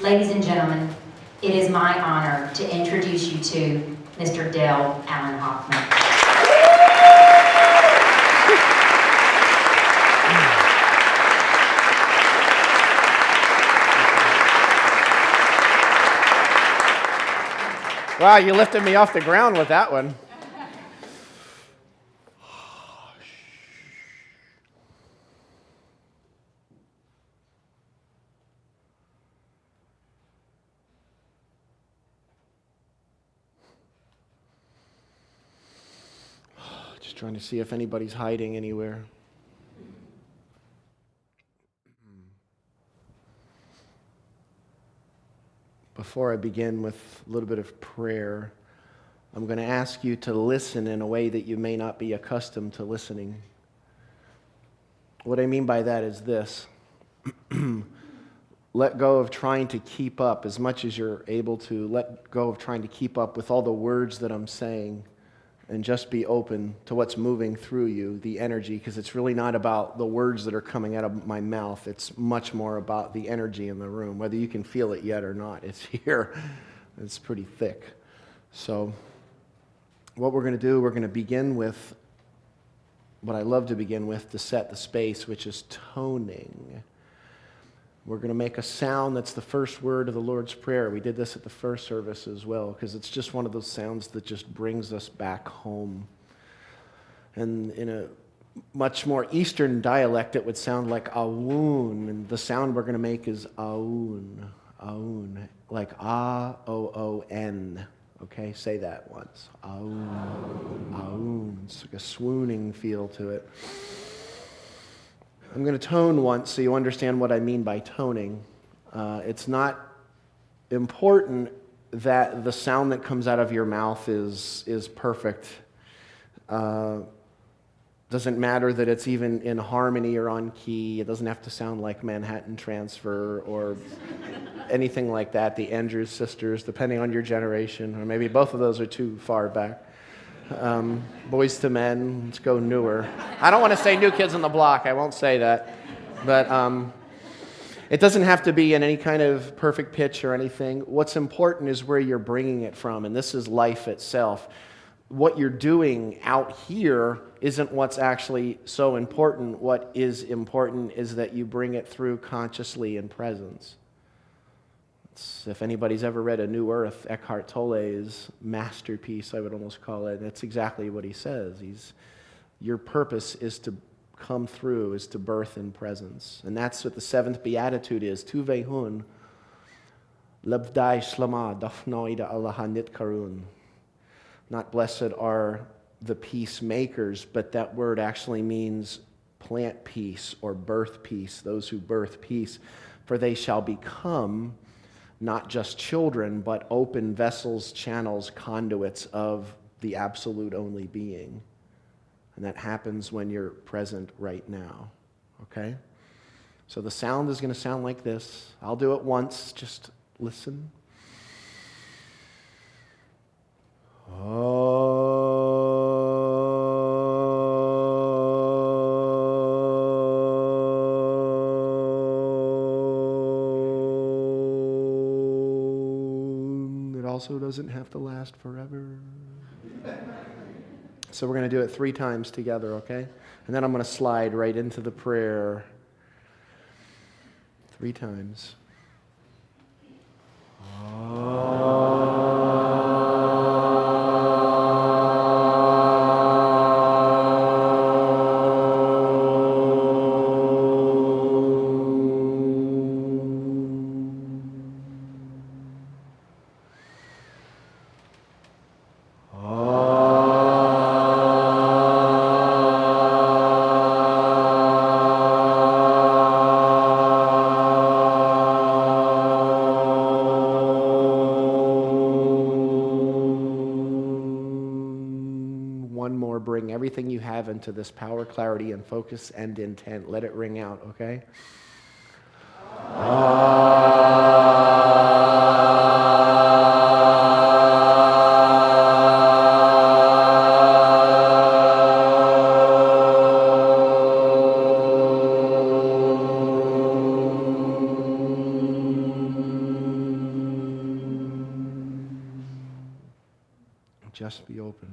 Ladies and gentlemen, it is my honor to introduce you to Mr. Dale Allen Hoffman. Wow, you lifted me off the ground with that one. Just trying to see if anybody's hiding anywhere. Before I begin with a little bit of prayer, I'm going to ask you to listen in a way that you may not be accustomed to listening. What I mean by that is this. Let go of trying to keep up as much as you're able to. Let go of trying to keep up with all the words that I'm saying and just be open to what's moving through you, the energy, because it's really not about the words that are coming out of my mouth. It's much more about the energy in the room, whether you can feel it yet or not. It's here. It's pretty thick. So what we're going to do, we're going to begin with what I love to begin with to set the space, which is toning. We're going to make a sound that's the first word of the Lord's Prayer. We did this at the first service as well, because it's just one of those sounds that just brings us back home. And in a much more Eastern dialect, it would sound like aoun, and the sound we're going to make is aoun, aoun, like A-O-O-N. Okay, say that once. Aoun, aoun. It's like a swooning feel to it. I'm going to tone once so you understand what I mean by toning. It's not important that the sound that comes out of your mouth is perfect. Doesn't matter that it's even in harmony or on key. It doesn't have to sound like Manhattan Transfer or anything like that, the Andrews Sisters, depending on your generation, or maybe both of those are too far back. Boys to Men, let's go newer. I don't want to say New Kids on the Block, I won't say that. But it doesn't have to be in any kind of perfect pitch or anything. What's important is where you're bringing it from, and this is life itself. What you're doing out here isn't what's actually so important. What is important is that you bring it through consciously in presence. If anybody's ever read A New Earth, Eckhart Tolle's masterpiece, I would almost call it, that's exactly what he says. Your purpose is to come through, is to birth in presence. And that's what the seventh beatitude is. Tu vehun, lebdai shlama, dafnoida allahanit karun. Not blessed are the peacemakers, but that word actually means plant peace or birth peace, those who birth peace, for they shall become not just children, but open vessels, channels, conduits of the absolute only being. And that happens when you're present right now, okay? So the sound is going to sound like this. I'll do it once, just listen. Also doesn't have to last forever. So we're going to do it 3 times together, okay? And then I'm going to slide right into the prayer 3 times. Everything you have into this power, clarity, and focus and intent. Let it ring out, okay? just be open.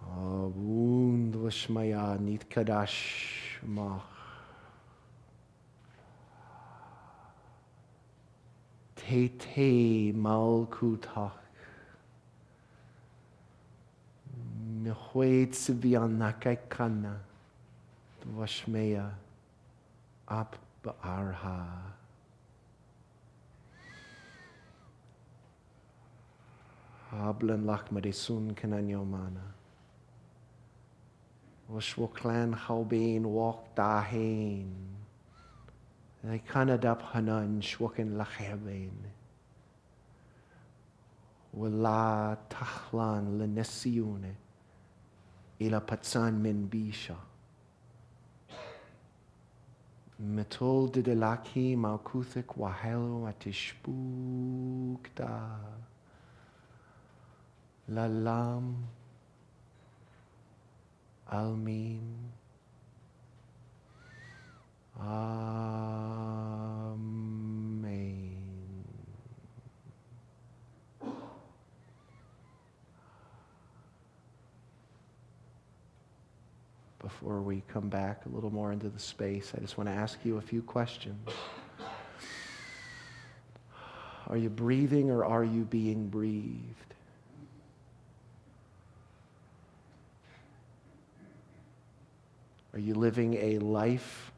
Abun Vashmaya Nit Kadash Mach. Te Malkutach. Mehwait Sibianakai Kana. Vashmaya Ab Ba'arha. Hablan Lachmadisun Kananyomana. Washwoklan Haubein Walk Dahain. They Kanadap Hanan Shwoken Lachabein. Wala Tahlan Lenesiune. Ila Patsan Min Bisha. Metol Didelaki Malkuthik Wahelo Atishpukta. Lalam Almin Amen. Before we come back a little more into the space, I just want to ask you a few questions. Are you breathing or are you being breathed? Are you living a life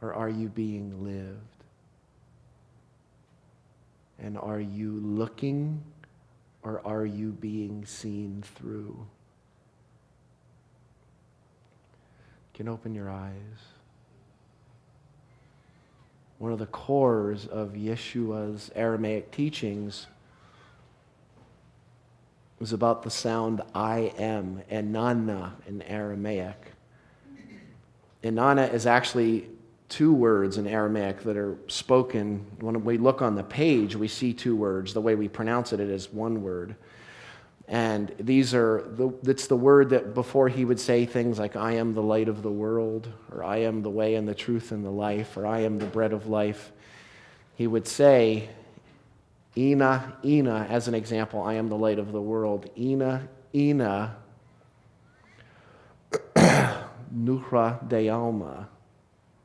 or are you being lived? And are you looking or are you being seen through? You can open your eyes. One of the cores of Yeshua's Aramaic teachings was about the sound I am, enana in Aramaic. Enana is actually two words in Aramaic that are spoken. When we look on the page, we see two words. The way we pronounce it is one word. And it's the word that before he would say things like, I am the light of the world, or I am the way and the truth and the life, or I am the bread of life. He would say, Ina, as an example, I am the light of the world. Ina, Nuhra de Alma.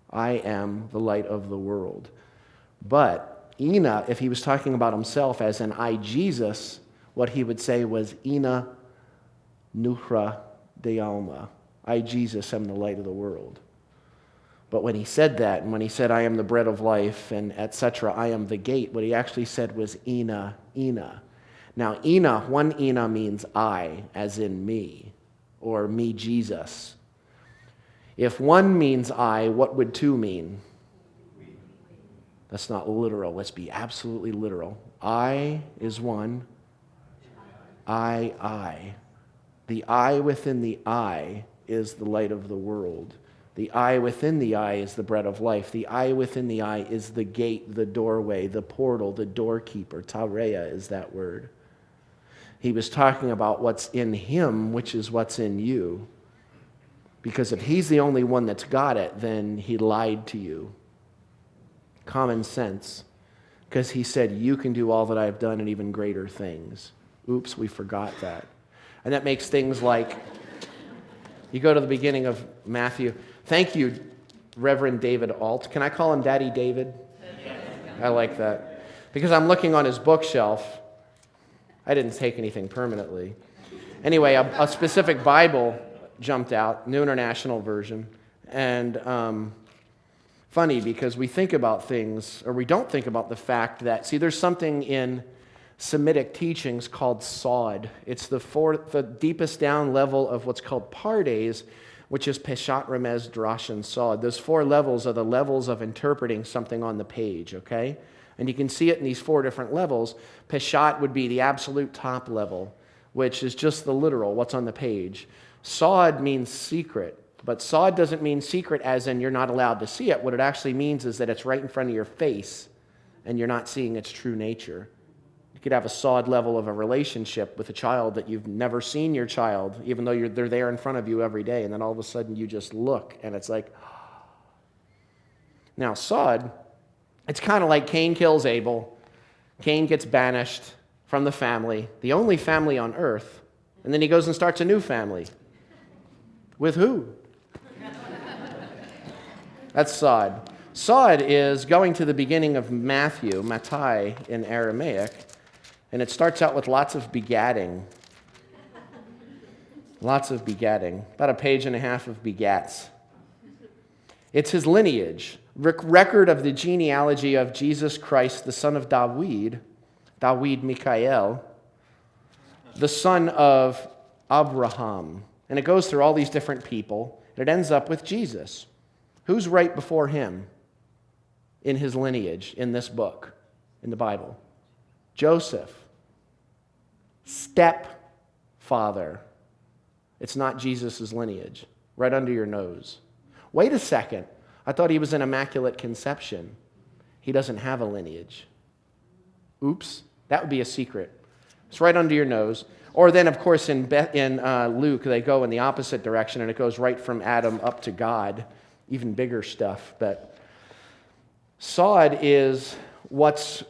I am the light of the world. But Ina, if he was talking about himself as an I, Jesus, what he would say was Ina, Nuhra de Alma. I, Jesus, am the light of the world. But when he said that, and when he said, I am the bread of life, and etc., I am the gate, what he actually said was Ina. Now, one Ina means I, as in me, or me, Jesus. If one means I, what would two mean? That's not literal. Let's be absolutely literal. I is one. I. The I within the I is the light of the world. The I within the I is the bread of life. The I within the I is the gate, the doorway, the portal, the doorkeeper. Tareya is that word. He was talking about what's in him, which is what's in you. Because if he's the only one that's got it, then he lied to you. Common sense. Because he said, you can do all that I've done and even greater things. Oops, we forgot that. And that makes things like, you go to the beginning of Matthew. Thank you, Reverend David Alt. Can I call him Daddy David? I like that. Because I'm looking on his bookshelf. I didn't take anything permanently. Anyway, a specific Bible jumped out, New International Version. And funny, because we think about things, or we don't think about the fact that, see, there's something in Semitic teachings called sod. It's the deepest down level of what's called pardes, which is peshat, remez, drash, and sod. Those four levels are the levels of interpreting something on the page, okay? And you can see it in these four different levels. Peshat would be the absolute top level, which is just the literal, what's on the page. Sod means secret, but sod doesn't mean secret as in you're not allowed to see it. What it actually means is that it's right in front of your face, and you're not seeing its true nature. You could have a sod level of a relationship with a child that you've never seen your child, even though they're there in front of you every day, and then all of a sudden you just look, and it's like, now sod, it's kind of like Cain kills Abel. Cain gets banished. from the family, the only family on earth, and then he goes and starts a new family. With who? That's Sod. Sod is going to the beginning of Matthew, Mattai in Aramaic, and it starts out with lots of begatting. Lots of begatting. About a page and a half of begats. It's his lineage, record of the genealogy of Jesus Christ, the son of David Mikael, the son of Abraham. And it goes through all these different people, and it ends up with Jesus. Who's right before him in his lineage, in this book, in the Bible? Joseph, stepfather. It's not Jesus' lineage, right under your nose. Wait a second. I thought he was an immaculate conception. He doesn't have a lineage. Oops, that would be a secret. It's right under your nose. Or then, of course, in Luke, they go in the opposite direction, and it goes right from Adam up to God. Even bigger stuff. But Sod is what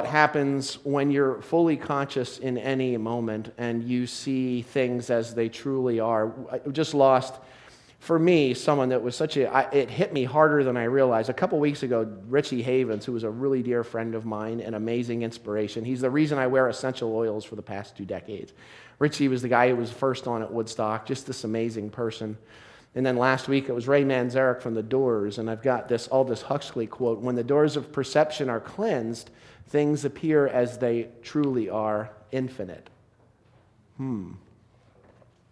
happens when you're fully conscious in any moment and you see things as they truly are. I just lost, for me, someone that was it hit me harder than I realized. A couple weeks ago, Richie Havens, who was a really dear friend of mine, an amazing inspiration. He's the reason I wear essential oils for the past 2 decades. Richie was the guy who was first on at Woodstock, just this amazing person. And then last week, it was Ray Manzarek from The Doors, and I've got Aldous Huxley quote, "When the doors of perception are cleansed, things appear as they truly are, infinite." And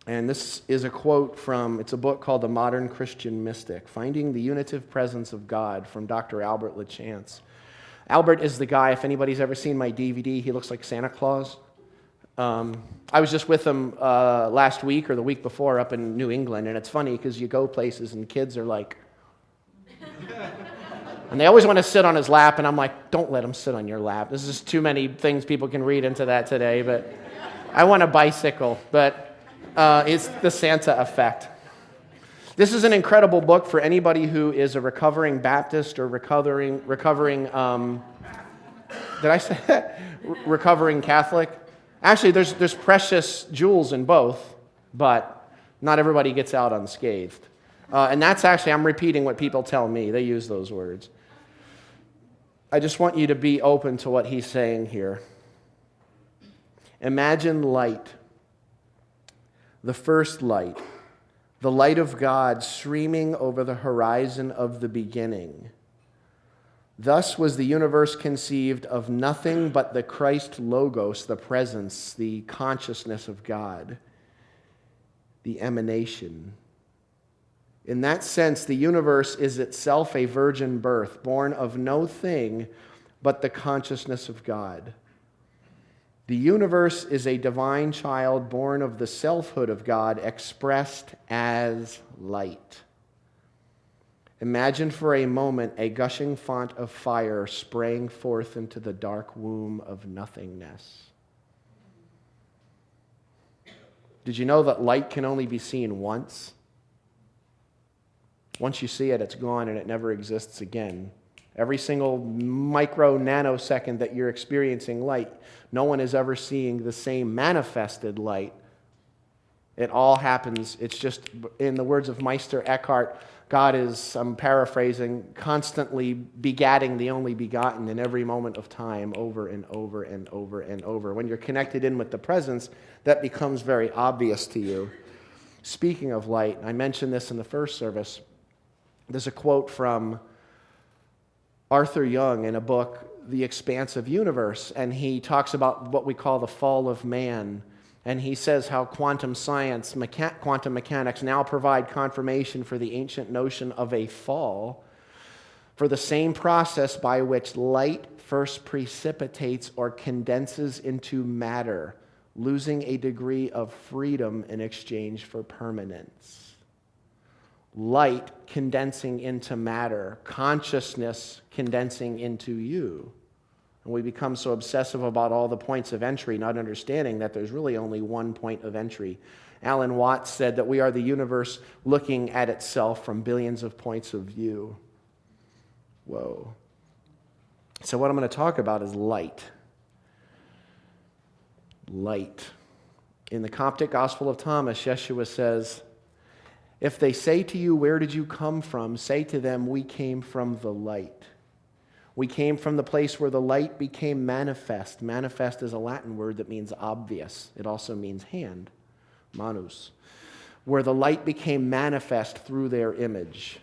this is a quote from, it's a book called The Modern Christian Mystic, Finding the Unitive Presence of God, from Dr. Albert LaChance. Albert is the guy, if anybody's ever seen my DVD, he looks like Santa Claus. I was just with him last week or the week before up in New England, and it's funny because you go places and kids are like, and they always want to sit on his lap, and I'm like, don't let them sit on your lap. There's just too many things people can read into that today, but I want a bicycle, but it's the Santa effect. This is an incredible book for anybody who is a recovering Baptist or recovering Catholic. Actually, there's precious jewels in both, but not everybody gets out unscathed. And that's actually, I'm repeating what people tell me. They use those words. I just want you to be open to what he's saying here. Imagine light, the first light, the light of God streaming over the horizon of the beginning. Thus was the universe conceived of nothing but the Christ Logos, the presence, the consciousness of God, the emanation. In that sense, the universe is itself a virgin birth, born of no thing but the consciousness of God. The universe is a divine child born of the selfhood of God, expressed as light. Imagine for a moment a gushing font of fire spraying forth into the dark womb of nothingness. Did you know that light can only be seen once? Once you see it, it's gone and it never exists again. Every single micro nanosecond that you're experiencing light, no one is ever seeing the same manifested light. It all happens, it's just, in the words of Meister Eckhart, God is, I'm paraphrasing, constantly begatting the only begotten in every moment of time, over and over and over and over. When you're connected in with the presence, that becomes very obvious to you. Speaking of light, I mentioned this in the first service. There's a quote from Arthur Young in a book, The Expansive Universe, and he talks about what we call the fall of man. And he says how quantum science, quantum mechanics now provide confirmation for the ancient notion of a fall, for the same process by which light first precipitates or condenses into matter, losing a degree of freedom in exchange for permanence. Light condensing into matter, consciousness condensing into you. And we become so obsessive about all the points of entry, not understanding that there's really only one point of entry. Alan Watts said that we are the universe looking at itself from billions of points of view. Whoa. So what I'm going to talk about is light. light. In the Coptic Gospel of Thomas, Yeshua says, if they say to you, where did you come from? Say to them, we came from the light. We came from the place where the light became manifest. Manifest is a Latin word that means obvious. It also means hand, manus. Where the light became manifest through their image.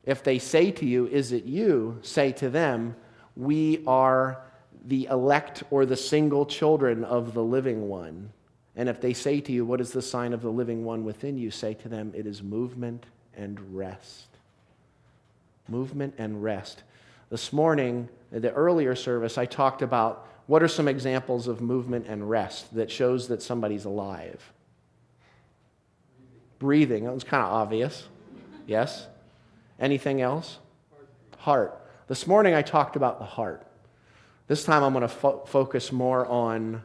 If they say to you, is it you? Say to them, we are the elect or the single children of the living one. And if they say to you, what is the sign of the living one within you? Say to them, it is movement and rest. Movement and rest. This morning, in the earlier service, I talked about what are some examples of movement and rest that shows that somebody's alive. Breathing, that was kind of obvious. Yes? Anything else? Heart. This morning I talked about the heart. This time I'm going to focus more on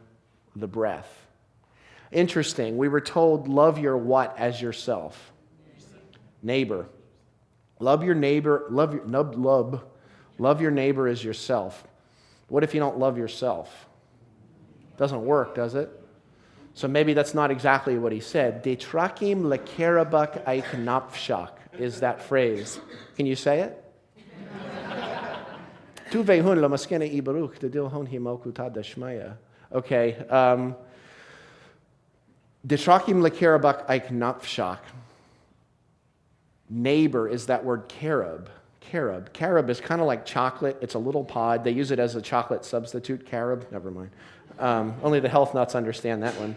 the breath. Interesting. We were told, love your what as yourself? Neighbor. Love your neighbor. Love your neighbor as yourself. What if you don't love yourself? Doesn't work, does it? So maybe that's not exactly what he said. Detrakim lekerabak aiknapshak is that phrase. Can you say it? Tuvehun lamaskena ibaruk tadilhon himoku tadashmaya. Okay. Detrakim lekerabak aiknapshak. Neighbor is that word carob. Carob. Carob is kind of like chocolate. It's a little pod. They use it as a chocolate substitute. Carob. Never mind. Only the health nuts understand that one.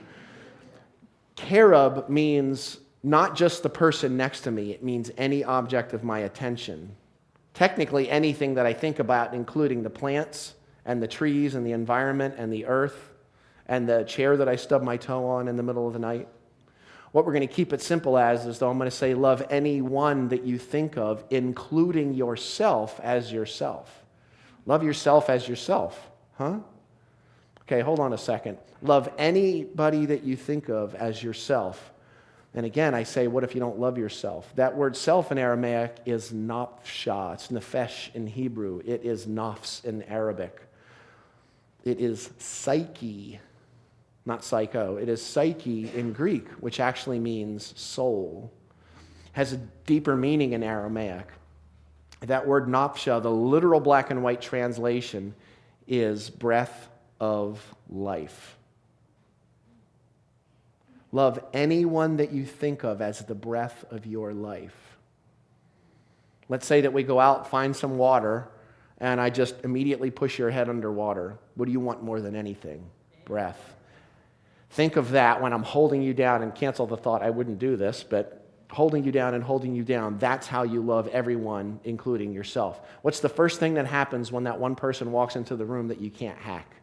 Carob means not just the person next to me. It means any object of my attention. Technically, anything that I think about, including the plants and the trees and the environment and the earth and the chair that I stub my toe on in the middle of the night. What we're going to keep it simple as is, though, I'm going to say love anyone that you think of, including yourself as yourself. Love yourself as yourself. Huh? Okay, hold on a second. Love anybody that you think of as yourself. And again, I say, what if you don't love yourself? That word self in Aramaic is nafsha. It's nefesh in Hebrew. It is nafs in Arabic. It is psyche, not psycho. It is psyche in Greek, which actually means soul. Has a deeper meaning in Aramaic. That word nafsha, the literal black and white translation, is breath of life. Love anyone that you think of as the breath of your life. Let's say that we go out, find some water, and I just immediately push your head underwater. What do you want more than anything? Breath. Think of that when I'm holding you down, and cancel the thought, I wouldn't do this, but holding you down and holding you down, that's how you love everyone, including yourself. What's the first thing that happens when that one person walks into the room that you can't hack?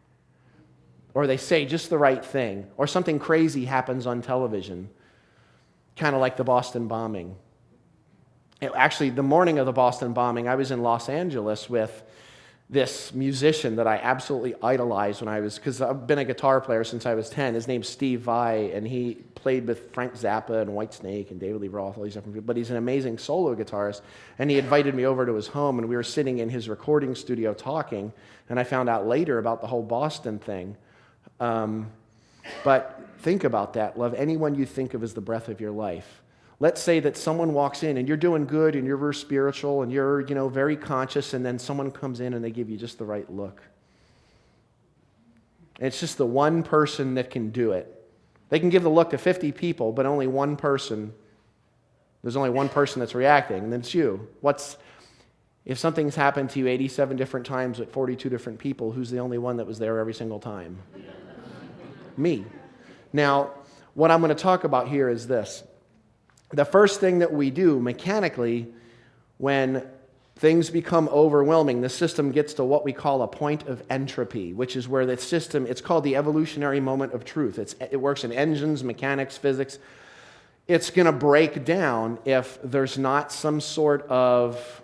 Or they say just the right thing, or something crazy happens on television, kind of like the Boston bombing. Actually, the morning of the Boston bombing, I was in Los Angeles with this musician that I absolutely idolized because I've been a guitar player since I was 10. His name's Steve Vai, and he played with Frank Zappa and Whitesnake and David Lee Roth, all these different people, but he's an amazing solo guitarist, and he invited me over to his home, and we were sitting in his recording studio talking, and I found out later about the whole Boston thing. But think about that. Love anyone you think of as the breath of your life. Let's say that someone walks in and you're doing good and you're very spiritual and you're, very conscious, and then someone comes in and they give you just the right look. And it's just the one person that can do it. They can give the look to 50 people, but only one person. There's only one person that's reacting, and then it's you. If something's happened to you 87 different times with 42 different people, who's the only one that was there every single time? Me. Now, what I'm going to talk about here is this. The first thing that we do mechanically when things become overwhelming, the system gets to what we call a point of entropy, which is where the system, it's called the evolutionary moment of truth. It works in engines, mechanics, physics. It's going to break down if there's not some sort of,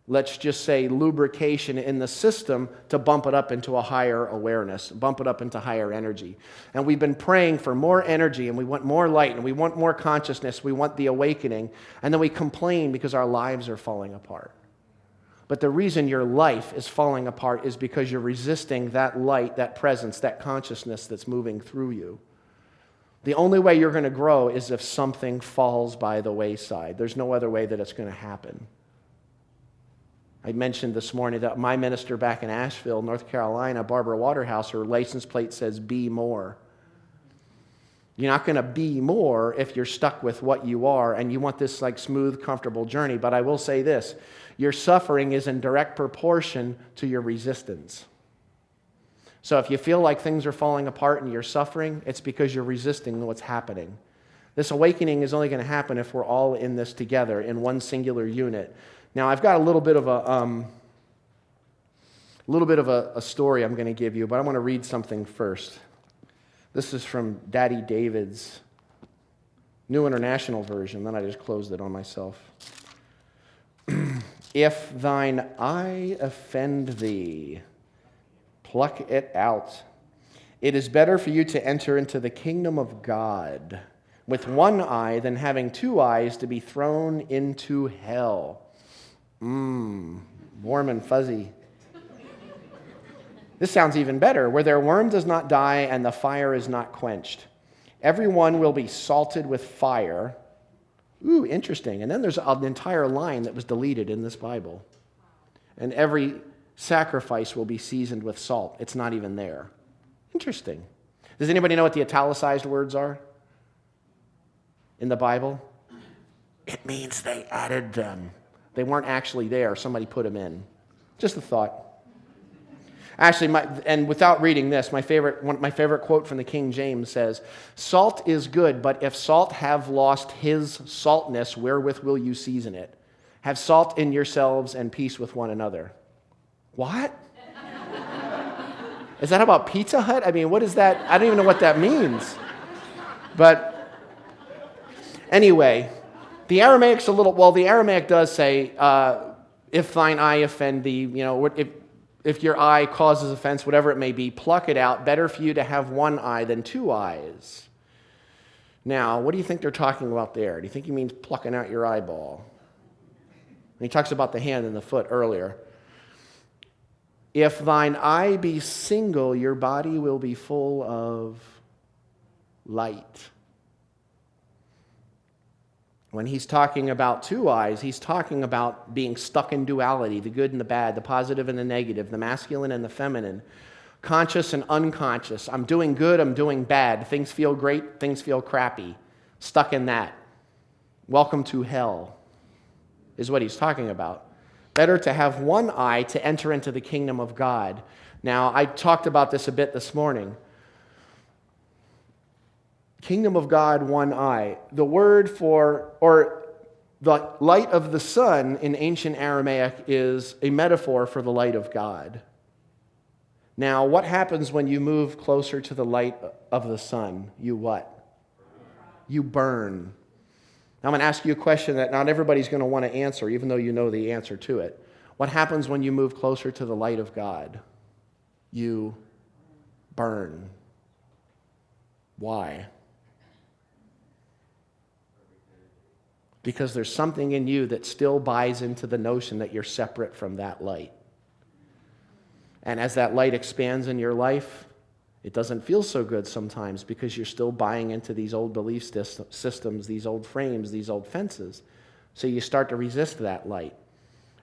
let's just say, lubrication in the system to bump it up into a higher awareness, bump it up into higher energy. And we've been praying for more energy, and we want more light, and we want more consciousness, we want the awakening, and then we complain because our lives are falling apart. But the reason your life is falling apart is because you're resisting that light, that presence, that consciousness that's moving through you. The only way you're going to grow is if something falls by the wayside. There's no other way that it's going to happen. I mentioned this morning that my minister back in Asheville, North Carolina, Barbara Waterhouse, her license plate says, "Be more." You're not going to be more if you're stuck with what you are and you want this like smooth, comfortable journey. But I will say this, your suffering is in direct proportion to your resistance. So if you feel like things are falling apart and you're suffering, it's because you're resisting what's happening. This awakening is only going to happen if we're all in this together in one singular unit. Now, I've got a little bit of a story I'm going to give you, but I want to read something first. This is from Daddy David's New International Version. Then I just closed it on myself. If thine eye offend thee, pluck it out. It is better for you to enter into the kingdom of God with one eye than having two eyes to be thrown into hell. Warm and fuzzy. This sounds even better. Where their worm does not die and the fire is not quenched. Everyone will be salted with fire. Ooh, interesting. And then there's an entire line that was deleted in this Bible. And every sacrifice will be seasoned with salt. It's not even there. Interesting. Does anybody know what the italicized words are in the Bible? It means they added them. They weren't actually there. Somebody put them in. Just a thought. Actually, and without reading this, my favorite quote from the King James says, "Salt is good, but if salt have lost his saltness, wherewith will you season it? Have salt in yourselves and peace with one another." What? Is that about Pizza Hut? I mean, what is that? I don't even know what that means. But anyway, the Aramaic's the Aramaic does say, if thine eye offend thee, if your eye causes offense, whatever it may be, pluck it out. Better for you to have one eye than two eyes. Now, what do you think they're talking about there? Do you think he means plucking out your eyeball? And he talks about the hand and the foot earlier. If thine eye be single, your body will be full of light. When he's talking about two eyes, he's talking about being stuck in duality, the good and the bad, the positive and the negative, the masculine and the feminine, conscious and unconscious. I'm doing good, I'm doing bad. Things feel great, things feel crappy. Stuck in that. Welcome to hell is what he's talking about. Better to have one eye to enter into the kingdom of God. Now, I talked about this a bit this morning. Kingdom of God, one eye. The word or the light of the sun in ancient Aramaic is a metaphor for the light of God. Now, what happens when you move closer to the light of the sun? You what? You burn. Now, I'm going to ask you a question that not everybody's going to want to answer, even though you know the answer to it. What happens when you move closer to the light of God? You burn. Why? Because there's something in you that still buys into the notion that you're separate from that light. And as that light expands in your life, it doesn't feel so good sometimes because you're still buying into these old belief systems, these old frames, these old fences. So you start to resist that light.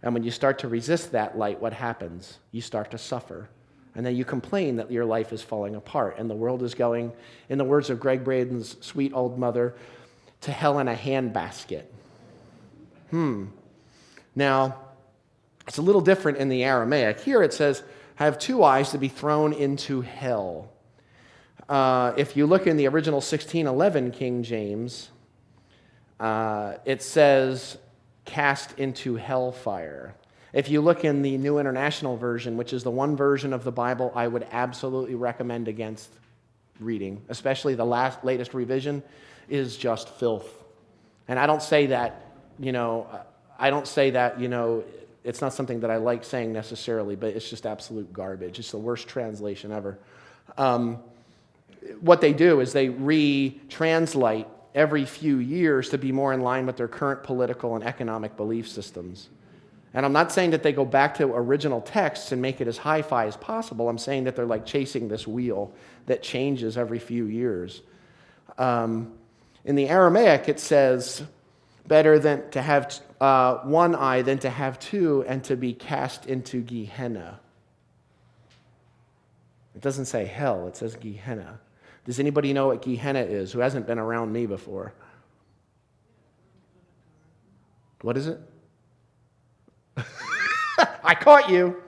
And when you start to resist that light, what happens? You start to suffer. And then you complain that your life is falling apart and the world is going, in the words of Greg Braden's sweet old mother, to hell in a handbasket. Now, it's a little different in the Aramaic. Here it says, have two eyes to be thrown into hell. If you look in the original 1611 King James, it says, cast into hellfire. If you look in the New International Version, which is the one version of the Bible I would absolutely recommend against reading, especially the latest revision, is just filth. And I don't say that, it's not something that I like saying necessarily, but it's just absolute garbage. It's the worst translation ever. What they do is they retranslate every few years to be more in line with their current political and economic belief systems. And I'm not saying that they go back to original texts and make it as hi-fi as possible. I'm saying that they're like chasing this wheel that changes every few years. In the Aramaic, it says, better than to have one eye than to have two and to be cast into Gehenna. It doesn't say hell, it says Gehenna. Does anybody know what Gehenna is who hasn't been around me before? What is it? I caught you.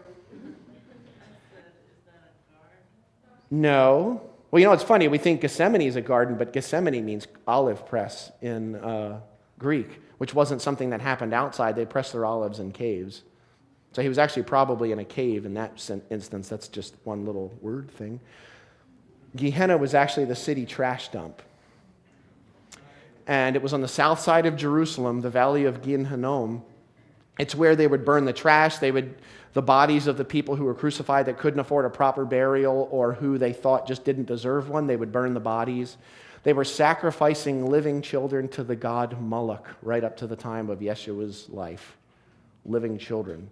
No. Well, you know, it's funny. We think Gethsemane is a garden, but Gethsemane means olive press in Greek, which wasn't something that happened outside. They pressed their olives in caves. So he was actually probably in a cave in that instance. That's just one little word thing. Gehenna was actually the city trash dump. And it was on the south side of Jerusalem, the valley of Gehenna. It's where they would burn the trash. The bodies of the people who were crucified that couldn't afford a proper burial or who they thought just didn't deserve one, they would burn the bodies. They were sacrificing living children to the god Moloch right up to the time of Yeshua's life. Living children.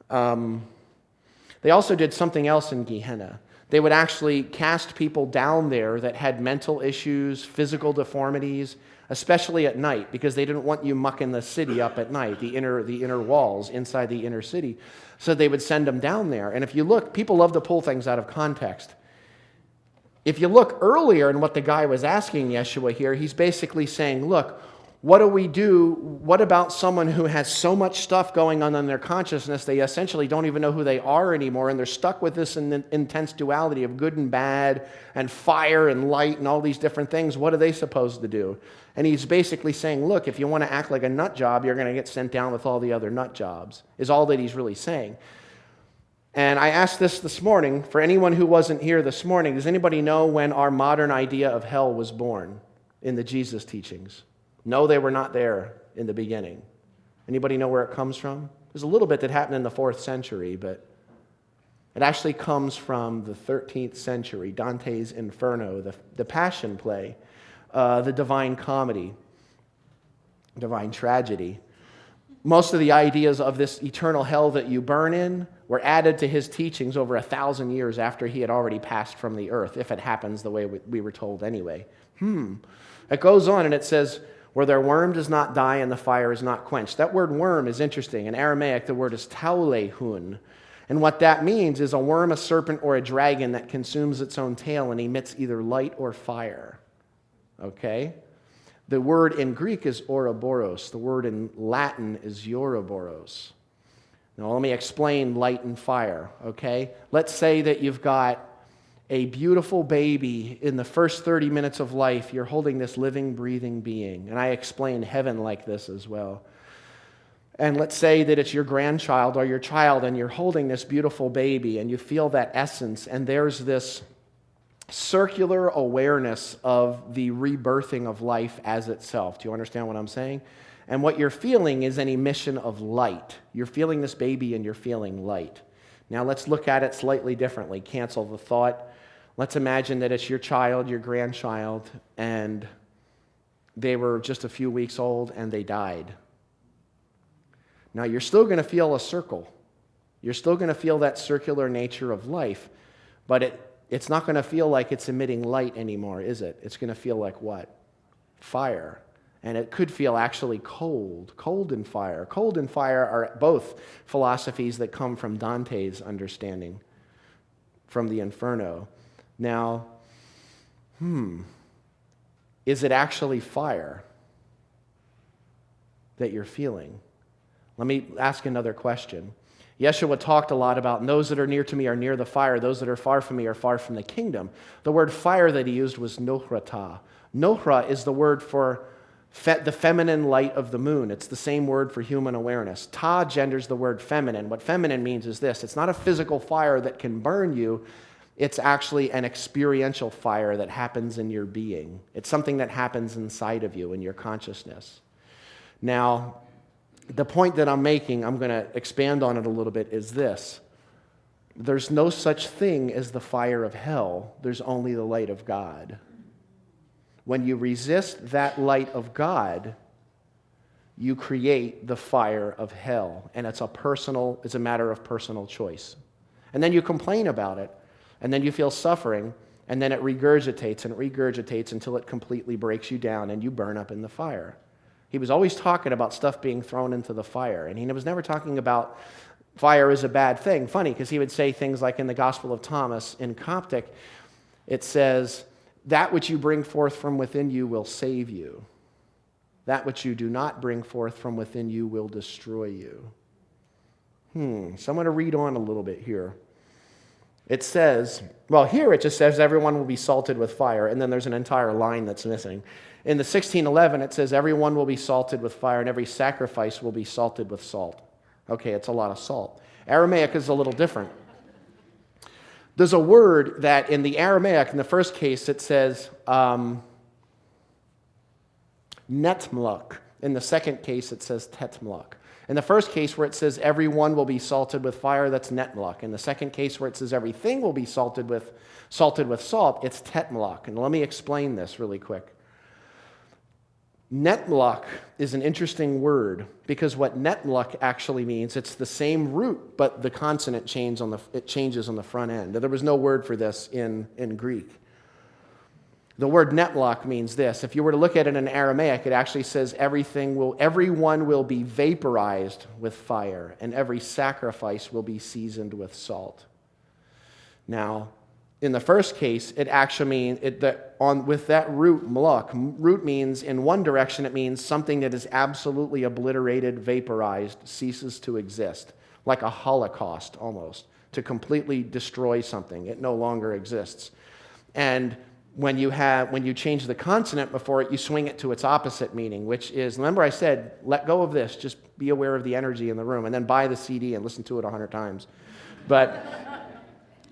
They also did something else in Gehenna. They would actually cast people down there that had mental issues, physical deformities, especially at night, because they didn't want you mucking the city up at night, the inner walls inside the inner city. So they would send them down there. And if you look, people love to pull things out of context. If you look earlier in what the guy was asking Yeshua here, he's basically saying, look, what do we do? What about someone who has so much stuff going on in their consciousness, they essentially don't even know who they are anymore, and they're stuck with this intense duality of good and bad, and fire and light, and all these different things. What are they supposed to do? And he's basically saying, look, if you want to act like a nut job, you're going to get sent down with all the other nut jobs, is all that he's really saying. And I asked this morning, for anyone who wasn't here this morning, does anybody know when our modern idea of hell was born in the Jesus teachings? No, they were not there in the beginning. Anybody know where it comes from? There's a little bit that happened in the 4th century, but it actually comes from the 13th century, Dante's Inferno, the Passion play, the Divine Comedy, Divine Tragedy. Most of the ideas of this eternal hell that you burn in were added to his teachings over 1,000 years after he had already passed from the earth, if it happens the way we were told anyway. It goes on and it says, where their worm does not die and the fire is not quenched. That word worm is interesting. In Aramaic, the word is taulehun. And what that means is a worm, a serpent, or a dragon that consumes its own tail and emits either light or fire. Okay? The word in Greek is ouroboros. The word in Latin is ouroboros. Now, let me explain light and fire, okay? Let's say that you've got a beautiful baby. In the first 30 minutes of life, you're holding this living, breathing being. And I explain heaven like this as well. And let's say that it's your grandchild or your child, and you're holding this beautiful baby, and you feel that essence, and there's this circular awareness of the rebirthing of life as itself. Do you understand what I'm saying? And what you're feeling is an emission of light. You're feeling this baby, and you're feeling light. Now let's look at it slightly differently. Cancel the thought. Let's imagine that it's your child, your grandchild, and they were just a few weeks old and they died. Now you're still going to feel a circle. You're still going to feel that circular nature of life, but it's not going to feel like it's emitting light anymore, is it? It's going to feel like what? Fire. And it could feel actually cold. Cold and fire. Cold and fire are both philosophies that come from Dante's understanding, from the Inferno. Now, is it actually fire that you're feeling? Let me ask another question. Yeshua talked a lot about those that are near to me are near the fire, those that are far from me are far from the kingdom. The word fire that he used was nohrata. Nohra is the word for the feminine light of the moon. It's the same word for human awareness. Ta genders the word feminine. What feminine means is this. It's not a physical fire that can burn you. It's actually an experiential fire that happens in your being. It's something that happens inside of you, in your consciousness. Now, the point that I'm making, I'm going to expand on it a little bit, is this. There's no such thing as the fire of hell. There's only the light of God. When you resist that light of God, you create the fire of hell. And it's a matter of personal choice. And then you complain about it, and then you feel suffering, and then it regurgitates and regurgitates until it completely breaks you down and you burn up in the fire. He was always talking about stuff being thrown into the fire, and he was never talking about fire is a bad thing. Funny, because he would say things like in the Gospel of Thomas in Coptic, it says, that which you bring forth from within you will save you. That which you do not bring forth from within you will destroy you. So I'm going to read on a little bit here. It says, well, here it just says everyone will be salted with fire, and then there's an entire line that's missing. In the 16:11, it says everyone will be salted with fire, and every sacrifice will be salted with salt. Okay, it's a lot of salt. Aramaic is a little different. There's a word that in the Aramaic, in the first case, it says netmluk. In the second case, it says tetmluk. In the first case where it says everyone will be salted with fire, that's netmluk. In the second case where it says everything will be salted with salt, it's tetmluk. And let me explain this really quick. Netmluk is an interesting word because what netmluk actually means, it's the same root, but the consonant changes on the front end. There was no word for this in Greek. The word netmluk means this. If you were to look at it in Aramaic, it actually says everyone will be vaporized with fire, and every sacrifice will be seasoned with salt. Now, in the first case, it actually means with that root, mluk, root means in one direction, it means something that is absolutely obliterated, vaporized, ceases to exist, like a holocaust almost, to completely destroy something. It no longer exists. And when you change the consonant before it, you swing it to its opposite meaning, which is, remember I said, let go of this, just be aware of the energy in the room, and then buy the CD and listen to it 100 times. But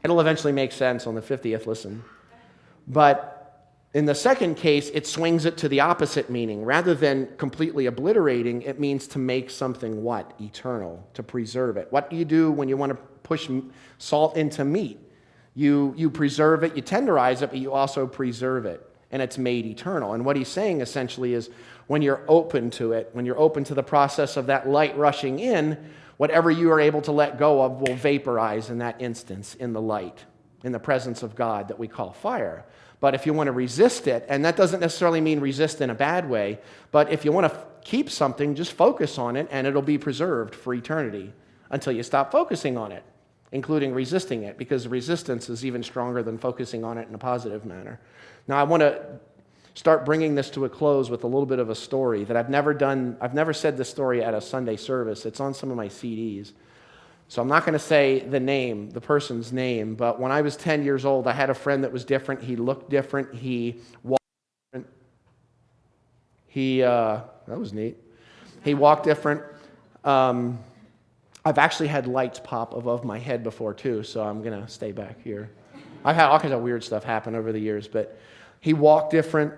it'll eventually make sense on the 50th listen. But in the second case, it swings it to the opposite meaning. Rather than completely obliterating, it means to make something what? Eternal, to preserve it. What do you do when you want to push salt into meat? You preserve it, you tenderize it, but you also preserve it, and it's made eternal. And what he's saying essentially is when you're open to it, when you're open to the process of that light rushing in, whatever you are able to let go of will vaporize in that instance in the light, in the presence of God that we call fire. But if you want to resist it, and that doesn't necessarily mean resist in a bad way, but if you want to keep something, just focus on it, and it'll be preserved for eternity until you stop focusing on it, including resisting it, because resistance is even stronger than focusing on it in a positive manner. Now, I want to start bringing this to a close with a little bit of a story that I've never said this story at a Sunday service. It's on some of my CDs. So I'm not going to say the person's name, but when I was 10 years old, I had a friend that was different. He looked different. He walked different. That was neat. He walked different. I've actually had lights pop above my head before too, so I'm going to stay back here. I've had all kinds of weird stuff happen over the years, but he walked different.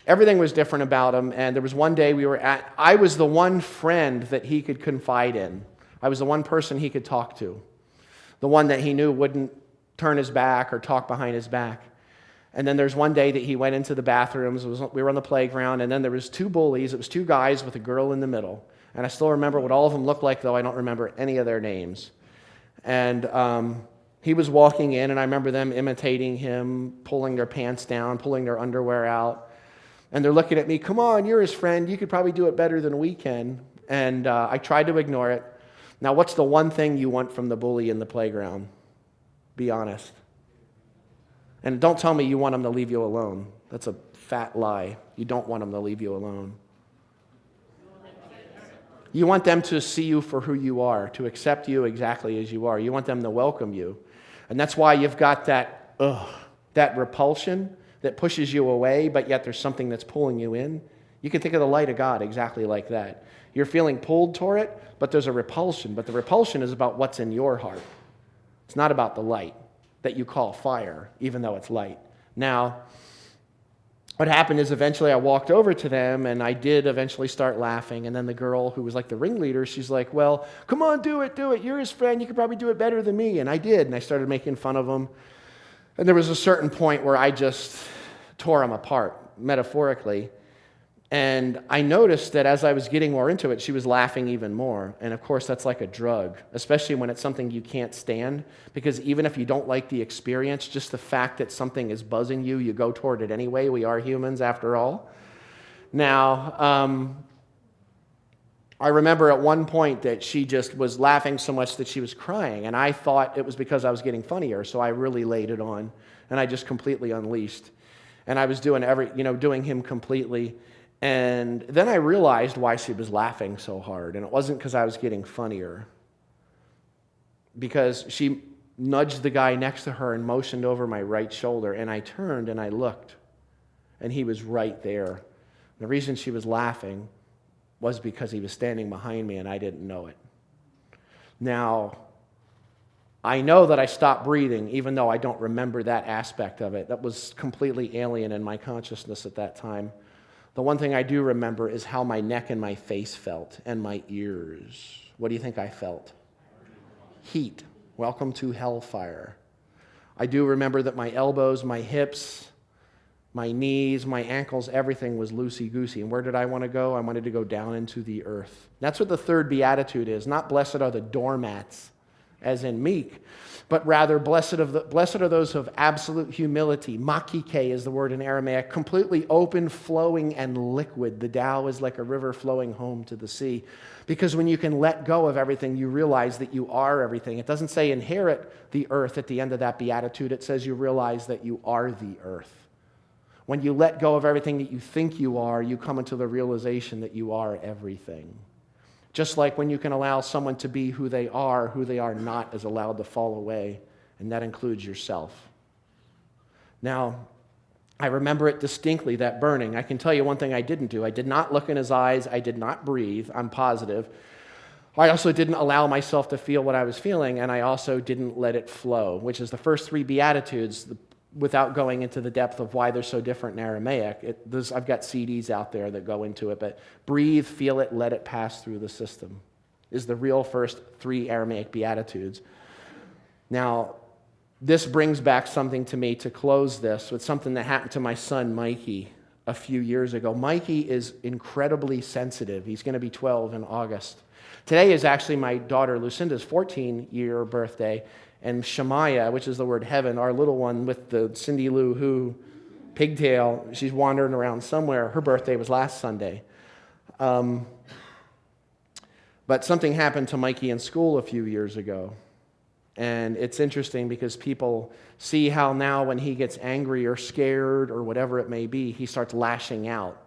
Everything was different about him, and there was one day I was the one friend that he could confide in. I was the one person he could talk to, the one that he knew wouldn't turn his back or talk behind his back. And then there's one day that he went into the bathrooms. We were on the playground, and then there was two bullies. It was two guys with a girl in the middle. And I still remember what all of them looked like, though I don't remember any of their names. And he was walking in, and I remember them imitating him, pulling their pants down, pulling their underwear out. And they're looking at me, come on, you're his friend. You could probably do it better than we can. And I tried to ignore it. Now, what's the one thing you want from the bully in the playground? Be honest. And don't tell me you want him to leave you alone. That's a fat lie. You don't want him to leave you alone. You want them to see you for who you are, to accept you exactly as you are. You want them to welcome you. And that's why you've got that repulsion that pushes you away, but yet there's something that's pulling you in. You can think of the light of God exactly like that. You're feeling pulled toward it, but there's a repulsion. But the repulsion is about what's in your heart. It's not about the light that you call fire, even though it's light. Now, what happened is eventually I walked over to them, and I did eventually start laughing. And then the girl who was like the ringleader, she's like, well, come on, do it. You're his friend. You could probably do it better than me. And I did, and I started making fun of him. And there was a certain point where I just tore him apart, metaphorically. And I noticed that as I was getting more into it, she was laughing even more. And of course, that's like a drug, especially when it's something you can't stand. Because even if you don't like the experience, just the fact that something is buzzing you, you go toward it anyway. We are humans after all. Now, I remember at one point that she just was laughing so much that she was crying. And I thought it was because I was getting funnier. So I really laid it on. And I just completely unleashed. And I was doing doing him completely. And then I realized why she was laughing so hard. And it wasn't because I was getting funnier. Because she nudged the guy next to her and motioned over my right shoulder. And I turned and I looked. And he was right there. The reason she was laughing was because he was standing behind me and I didn't know it. Now, I know that I stopped breathing, even though I don't remember that aspect of it. That was completely alien in my consciousness at that time. The one thing I do remember is how my neck and my face felt, and my ears. What do you think I felt? Heat. Welcome to hellfire. I do remember that my elbows, my hips, my knees, my ankles, everything was loosey-goosey. And where did I want to go? I wanted to go down into the earth. That's what the third beatitude is. Not blessed are the doormats, as in meek, but rather blessed are those of absolute humility. Makike is the word in Aramaic, completely open, flowing, and liquid. The Tao is like a river flowing home to the sea. Because when you can let go of everything, you realize that you are everything. It doesn't say inherit the earth at the end of that beatitude. It says you realize that you are the earth. When you let go of everything that you think you are, you come into the realization that you are everything. Just like when you can allow someone to be who they are not is allowed to fall away, and that includes yourself. Now, I remember it distinctly, that burning. I can tell you one thing I didn't do. I did not look in his eyes. I did not breathe. I'm positive. I also didn't allow myself to feel what I was feeling, and I also didn't let it flow, which is the first three Beatitudes, without going into the depth of why they're so different in Aramaic. I've got CDs out there that go into it, but breathe, feel it, let it pass through the system is the real first three Aramaic Beatitudes. Now, this brings back something to me to close this with something that happened to my son, Mikey, a few years ago. Mikey is incredibly sensitive. He's going to be 12 in August. Today is actually my daughter Lucinda's 14-year birthday, and Shemaiah, which is the word heaven, our little one with the Cindy Lou Who pigtail, she's wandering around somewhere. Her birthday was last Sunday. But something happened to Mikey in school a few years ago. And it's interesting because people see how now when he gets angry or scared or whatever it may be, he starts lashing out.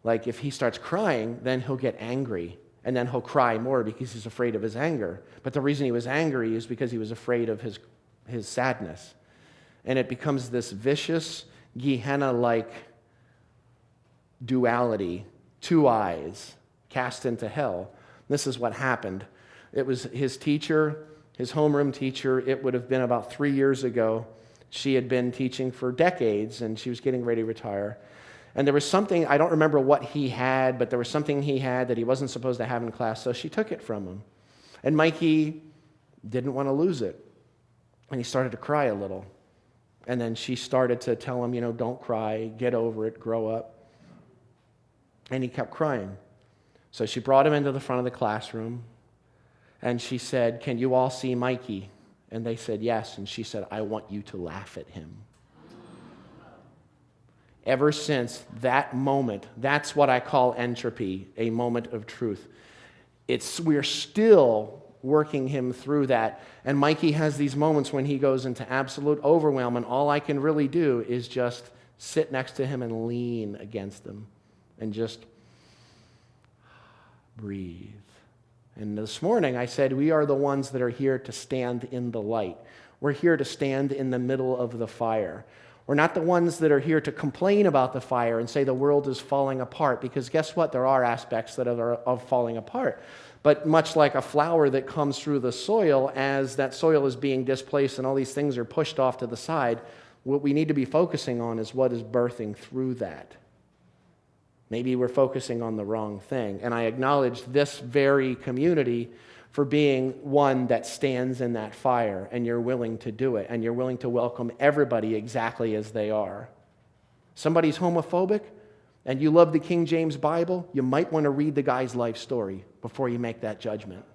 Like if he starts crying, then he'll get angry. And then he'll cry more because he's afraid of his anger. But the reason he was angry is because he was afraid of his sadness. And it becomes this vicious, Gehenna-like duality, two eyes, cast into hell. This is what happened. It was his teacher, his homeroom teacher. It would have been about 3 years ago. She had been teaching for decades, and she was getting ready to retire. And there was something, I don't remember what he had, but there was something he had that he wasn't supposed to have in class, so she took it from him. And Mikey didn't want to lose it. And he started to cry a little. And then she started to tell him, don't cry, get over it, grow up. And he kept crying. So she brought him into the front of the classroom, and she said, "Can you all see Mikey?" And they said, "Yes." And she said, "I want you to laugh at him." Ever since that moment, that's what I call entropy, a moment of truth. We're still working him through that. And Mikey has these moments when he goes into absolute overwhelm, and all I can really do is just sit next to him and lean against him and just breathe. And this morning I said, we are the ones that are here to stand in the light. We're here to stand in the middle of the fire. We're not the ones that are here to complain about the fire and say the world is falling apart, because guess what? There are aspects that are of falling apart. But much like a flower that comes through the soil, as that soil is being displaced and all these things are pushed off to the side, what we need to be focusing on is what is birthing through that. Maybe we're focusing on the wrong thing. And I acknowledge this very community for being one that stands in that fire, and you're willing to do it, and you're willing to welcome everybody exactly as they are. Somebody's homophobic, and you love the King James Bible, you might want to read the guy's life story before you make that judgment.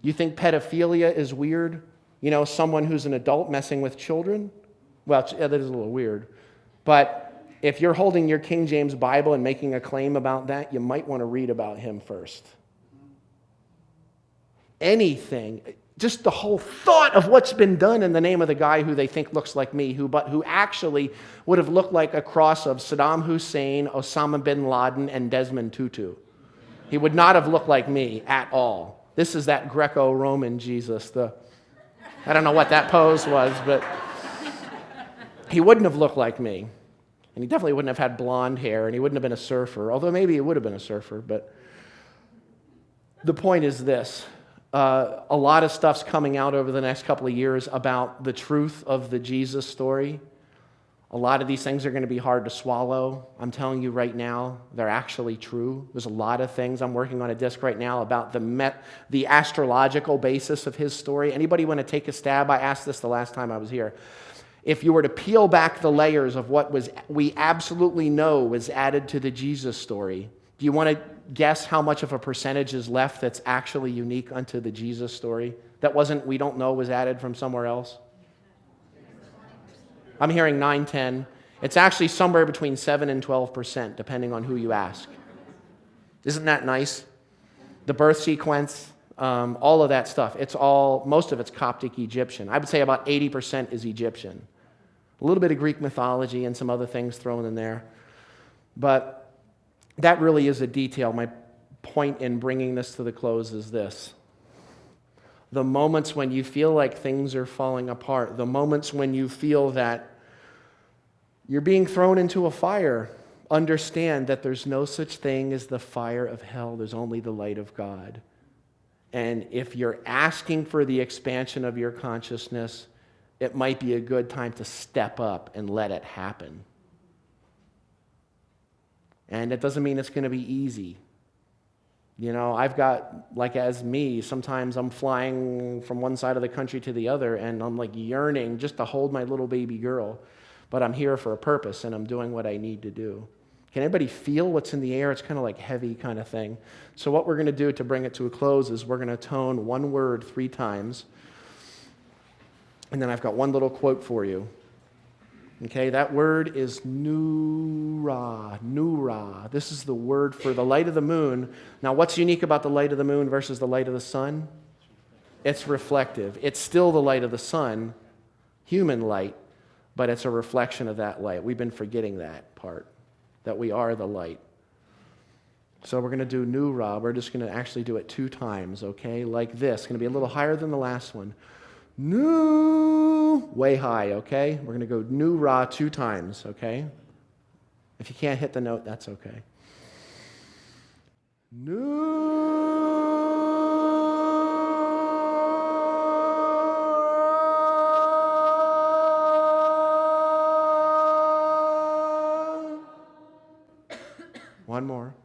You think pedophilia is weird? You know, someone who's an adult messing with children? Well, that is a little weird. But if you're holding your King James Bible and making a claim about that, you might want to read about him first. Anything, just the whole thought of what's been done in the name of the guy who they think looks like me, who actually would have looked like a cross of Saddam Hussein, Osama bin Laden, and Desmond Tutu. He would not have looked like me at all. This is that Greco-Roman Jesus. I don't know what that pose was, but he wouldn't have looked like me. And he definitely wouldn't have had blonde hair, and he wouldn't have been a surfer, although maybe he would have been a surfer. But the point is this. A lot of stuff's coming out over the next couple of years about the truth of the Jesus story. A lot of these things are going to be hard to swallow. I'm telling you right now, they're actually true. There's a lot of things. I'm working on a disc right now about the astrological basis of his story. Anybody want to take a stab? I asked this the last time I was here. If you were to peel back the layers of what we absolutely know was added to the Jesus story, do you want to guess how much of a percentage is left that's actually unique unto the Jesus story? That we don't know was added from somewhere else? I'm hearing 9, 10. It's actually somewhere between 7 and 12%, depending on who you ask. Isn't that nice? The birth sequence, all of that stuff. Most of it's Coptic Egyptian. I would say about 80% is Egyptian. A little bit of Greek mythology and some other things thrown in there. But that really is a detail. My point in bringing this to the close is this. The moments when you feel like things are falling apart, the moments when you feel that you're being thrown into a fire, understand that there's no such thing as the fire of hell. There's only the light of God. And if you're asking for the expansion of your consciousness, it might be a good time to step up and let it happen. And it doesn't mean it's going to be easy. You know, I've got, as me, sometimes I'm flying from one side of the country to the other, and I'm yearning just to hold my little baby girl. But I'm here for a purpose, and I'm doing what I need to do. Can anybody feel what's in the air? It's kind of heavy kind of thing. So what we're going to do to bring it to a close is we're going to tone one word 3 times. And then I've got one little quote for you. Okay, that word is nura. Nura. This is the word for the light of the moon. Now, what's unique about the light of the moon versus the light of the sun? It's reflective. It's still the light of the sun, human light, but it's a reflection of that light. We've been forgetting that part, that we are the light. So we're going to do nura. We're just going to actually do it 2 times, okay? Like this. It's going to be a little higher than the last one. Nu, way high, okay? We're going to go nu ra 2 times, okay? If you can't hit the note, that's okay. Nu. One more.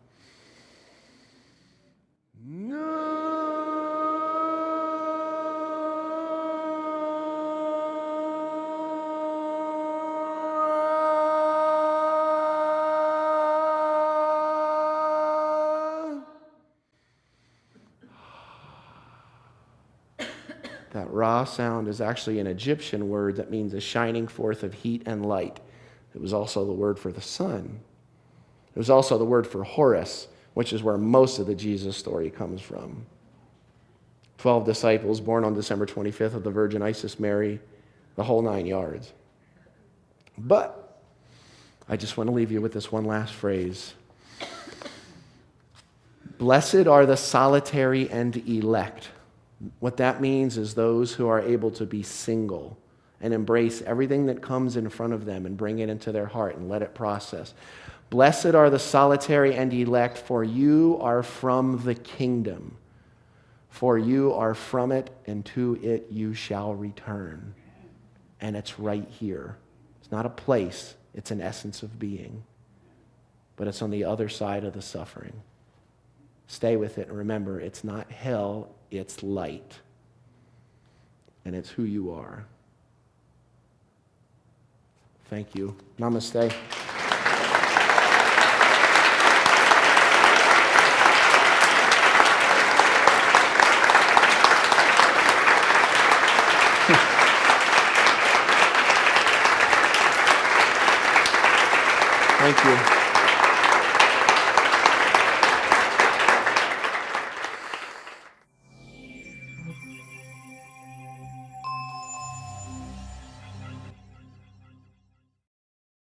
That ra sound is actually an Egyptian word that means a shining forth of heat and light. It was also the word for the sun. It was also the word for Horus, which is where most of the Jesus story comes from. 12 disciples born on December 25th of the Virgin Isis Mary, the whole 9 yards. But I just want to leave you with this one last phrase. Blessed are the solitary and elect. What that means is those who are able to be single and embrace everything that comes in front of them and bring it into their heart and let it process. Blessed are the solitary and elect, for you are from the kingdom. For you are from it, and to it you shall return. And it's right here. It's not a place, it's an essence of being. But it's on the other side of the suffering. Stay with it and remember, it's not hell, it's light. And it's who you are. Thank you. Namaste. Thank you.